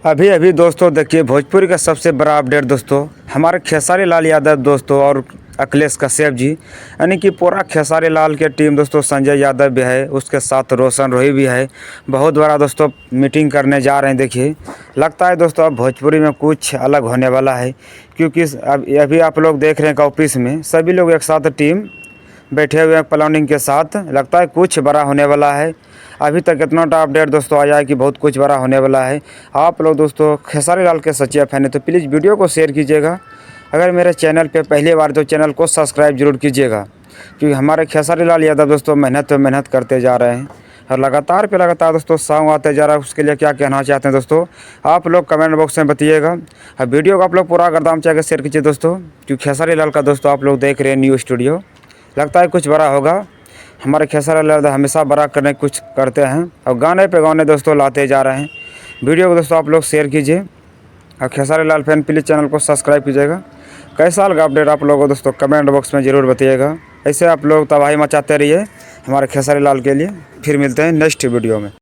अभी अभी दोस्तों देखिए भोजपुरी का सबसे बड़ा अपडेट दोस्तों, हमारे खेसारी लाल यादव दोस्तों और अखिलेश कश्यप जी, यानी कि पूरा खेसारी लाल के टीम दोस्तों, संजय यादव भी है, उसके साथ रोशन रोही भी है। बहुत बड़ा दोस्तों मीटिंग करने जा रहे हैं। देखिए लगता है दोस्तों अब भोजपुरी में कुछ अलग होने वाला है, क्योंकि अब अभी आप लोग देख रहे हैं कि ऑफिस में सभी लोग एक साथ टीम बैठे हुए हैं प्लानिंग के साथ। लगता है कुछ बड़ा होने वाला है। अभी तक इतना अपडेट दोस्तों आया है कि बहुत कुछ बड़ा होने वाला है। आप लोग दोस्तों खेसारी लाल के सच्चे फैन है तो प्लीज़ वीडियो को शेयर कीजिएगा। अगर मेरे चैनल पे पहली बार तो चैनल को सब्सक्राइब जरूर कीजिएगा, क्योंकि हमारे खेसारी लाल यादव दोस्तों मेहनत करते जा रहे हैं और लगातार दोस्तों सॉन्ग आते जा रहा है। उसके लिए क्या कहना चाहते हैं दोस्तों, आप लोग कमेंट बॉक्स में बताइएगा। और वीडियो को आप लोग पूरा गर्दाम चाह के शेयर कीजिए दोस्तों, क्योंकि खेसारी लाल का दोस्तों आप लोग देख रहे हैं न्यू स्टूडियो। लगता है कुछ बड़ा होगा। हमारे खेसारी लाल हमेशा बड़ा करने कुछ करते हैं और गाने पे गाने दोस्तों लाते जा रहे हैं। वीडियो को दोस्तों आप लोग शेयर कीजिए और Khesari Lal fan please channel को सब्सक्राइब कीजिएगा। कैसा लगा अपडेट आप लोगों को दोस्तों कमेंट बॉक्स में ज़रूर बताइएगा। ऐसे आप लोग तबाही मचाते रहिए हमारे खेसारी लाल के लिए। फिर मिलते हैं नेक्स्ट वीडियो में।